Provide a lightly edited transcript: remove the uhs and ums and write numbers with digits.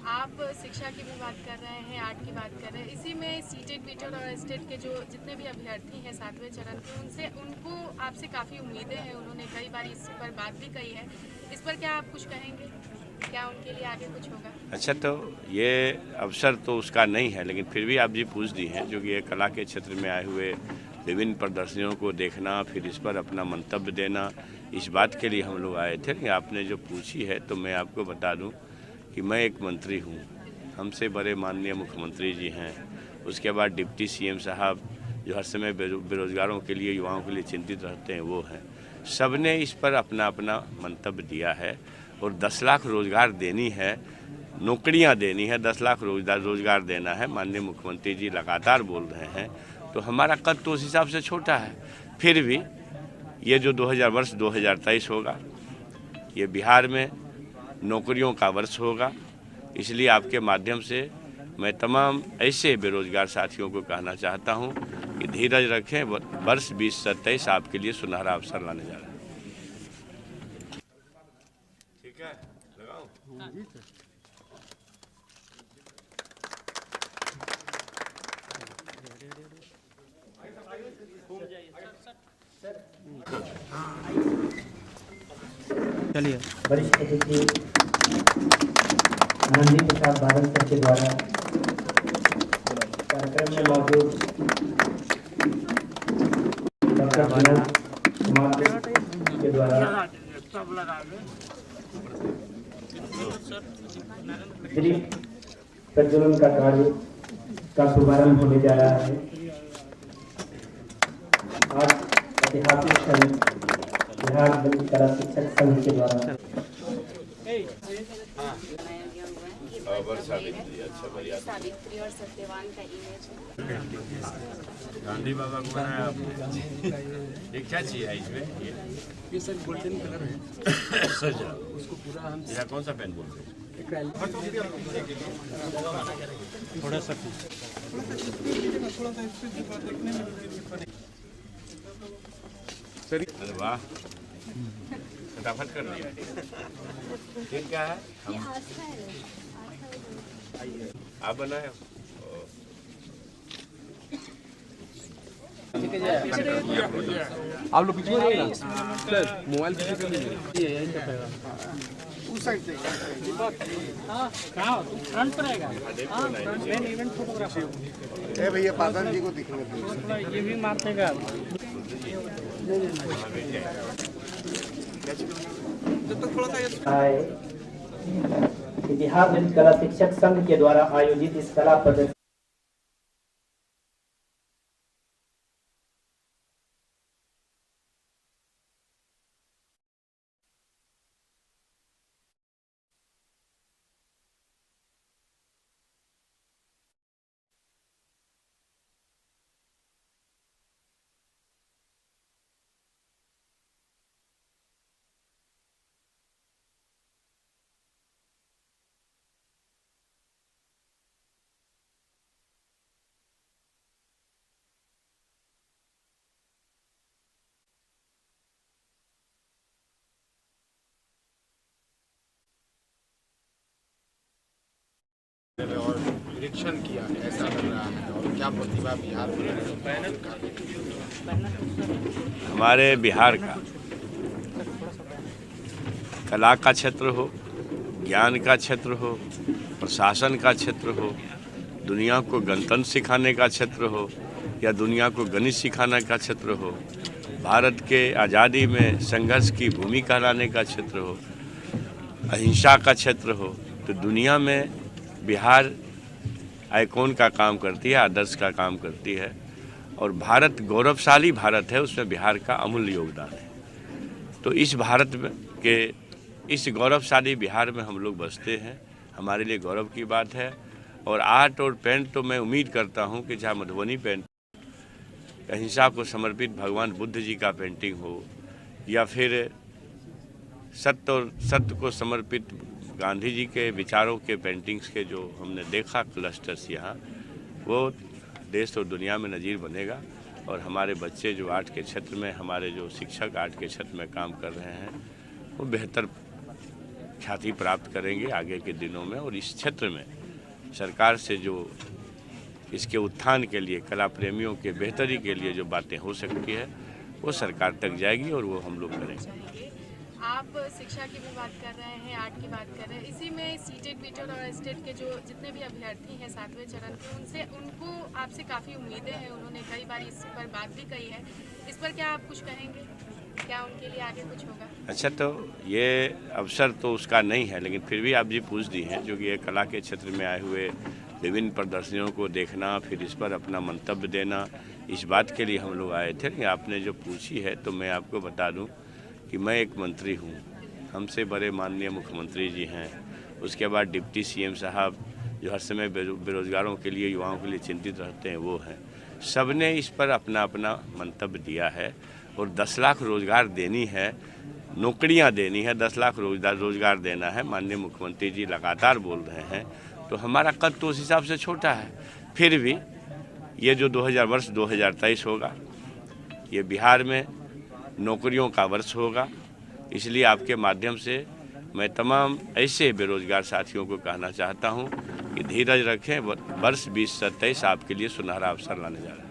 आप शिक्षा की भी बात कर रहे हैं, आर्ट की बात कर रहे हैं, इसी में सीटेट बीटेट और स्टेट के जो जितने भी अभ्यर्थी हैं 7वें चरण के, उनसे उनको आपसे काफ़ी उम्मीदें हैं। उन्होंने कई बार इस पर बात भी कही है। इस पर क्या आप कुछ कहेंगे? क्या उनके लिए आगे कुछ होगा? अच्छा, तो ये अवसर तो उसका नहीं है, लेकिन फिर भी आप जी पूछ दी हैं, जो कि ये कला के क्षेत्र में आए हुए विभिन्न प्रदर्शनियों को देखना, फिर इस पर अपना मंतव्य देना, इस बात के लिए हम लोग आए थे। कि आपने जो पूछी है तो मैं आपको बता दूं कि मैं एक मंत्री हूं, हमसे बड़े माननीय मुख्यमंत्री जी हैं, उसके बाद डिप्टी सीएम साहब जो हर समय बेरोजगारों के लिए, युवाओं के लिए चिंतित रहते हैं, वो हैं। सबने इस पर अपना अपना मंतव्य दिया है और 10 लाख रोजगार देनी है, नौकरियां देनी है, 10 लाख रोजगार देना है, माननीय मुख्यमंत्री जी लगातार बोल रहे हैं। तो हमारा कद तो उस हिसाब से छोटा है, फिर भी ये जो 2023 होगा, ये बिहार में नौकरियों का वर्ष होगा। इसलिए आपके माध्यम से मैं तमाम ऐसे बेरोजगार साथियों को कहना चाहता हूं कि धीरज रखें, वर्ष 2027 आपके लिए सुनहरा अवसर लाने जा रहा है। ठीक है, लगाओ। चलिए। वरिष्ठ अतिथि आनंदी प्रसाद बादल सर के द्वारा कार्यक्रम में मौजूद डॉक्टर विनोद कुमार के द्वारा दीप प्रज्वलन का कार्य का शुभारंभ होने जा रहा है। आज ऐतिहासिक क्षण बिहार दलित कला शिक्षक संघ के द्वारा सावित्री और सत्यवान का इमेज गांधी बाबा को बनाया आपने, ये क्या चीज है इसमें? ये सर गोल्डन कलर है सर उसको पूरा हम यह कौन सा पेन बोलते हैं? थोड़ा सा अरे वाह, फटाफट कर दिया। ये क्या है? आप बनाए हो? आप लोग पीछे मोबाइल पीछे कर लीजिए, यही करेगा उस साइड से। हां कहां फ्रंट पर आएगा? हां मेन इवेंट फोटोग्राफर ए भैया पादन जी को दिखने दो, ये भी मार देगा। बिहार दलित कला शिक्षक संघ के द्वारा आयोजित इस कला प्रदर्शनी और निरीक्षण किया है, ऐसा लग रहा है। और क्या प्रतिभा बिहार में हमारे बिहार का कला का क्षेत्र हो, ज्ञान का क्षेत्र हो, प्रशासन का क्षेत्र हो, दुनिया को गणतंत्र सिखाने का क्षेत्र हो या दुनिया को गणित सिखाने का क्षेत्र हो, भारत के आज़ादी में संघर्ष की भूमि कहलाने का क्षेत्र हो, अहिंसा का क्षेत्र हो, तो दुनिया में बिहार आइकॉन का काम करती है, आदर्श का काम करती है। और भारत गौरवशाली भारत है, उसमें बिहार का अमूल्य योगदान है। तो इस भारत में के इस गौरवशाली बिहार में हम लोग बसते हैं, हमारे लिए गौरव की बात है। और आर्ट और पेंट तो मैं उम्मीद करता हूं कि जहाँ मधुबनी पेंट अहिंसा को समर्पित भगवान बुद्ध जी का पेंटिंग हो, या फिर सत्य को समर्पित गांधी जी के विचारों के पेंटिंग्स के जो हमने देखा क्लस्टर्स यहाँ, वो देश और दुनिया में नज़ीर बनेगा। और हमारे बच्चे जो आर्ट के क्षेत्र में, हमारे जो शिक्षक आर्ट के क्षेत्र में काम कर रहे हैं, वो बेहतर ख्याति प्राप्त करेंगे आगे के दिनों में। और इस क्षेत्र में सरकार से जो इसके उत्थान के लिए, कला प्रेमियों के बेहतरी के लिए जो बातें हो सकती है वो सरकार तक जाएगी और वो हम लोग करेंगे। आप शिक्षा की भी बात कर रहे हैं, आर्ट की बात कर रहे हैं, इसी में सीटेट बीटेट और स्टेट के जो जितने भी अभ्यर्थी हैं 7वें चरण के, उनको आपसे काफ़ी उम्मीदें हैं। उन्होंने कई बार इस पर बात भी कही है। इस पर क्या आप कुछ कहेंगे? क्या उनके लिए आगे कुछ होगा? अच्छा, तो ये अवसर तो उसका नहीं है, लेकिन फिर भी आप जी पूछ दी हैं, जो कि ये कला के क्षेत्र में आए हुए विभिन्न प्रदर्शनियों को देखना, फिर इस पर अपना मंतव्य देना, इस बात के लिए हम लोग आए थे। कि आपने जो पूछी है तो मैं आपको बता दूं कि मैं एक मंत्री हूं, हमसे बड़े माननीय मुख्यमंत्री जी हैं, उसके बाद डिप्टी सीएम साहब जो हर समय बेरोजगारों के लिए, युवाओं के लिए चिंतित रहते हैं, वो हैं। सबने इस पर अपना अपना मंतव्य दिया है और 10 लाख रोजगार देनी है, नौकरियां देनी है, 10 लाख रोजगार देना है। माननीय मुख्यमंत्री जी लगातार बोल रहे हैं, तो हमारा कद तो उस हिसाब से छोटा है। फिर भी ये जो 2023 होगा, ये बिहार में नौकरियों का वर्ष होगा। इसलिए आपके माध्यम से मैं तमाम ऐसे बेरोजगार साथियों को कहना चाहता हूं कि धीरज रखें, वर्ष 2027 आपके लिए सुनहरा अवसर लाने जा रहा है।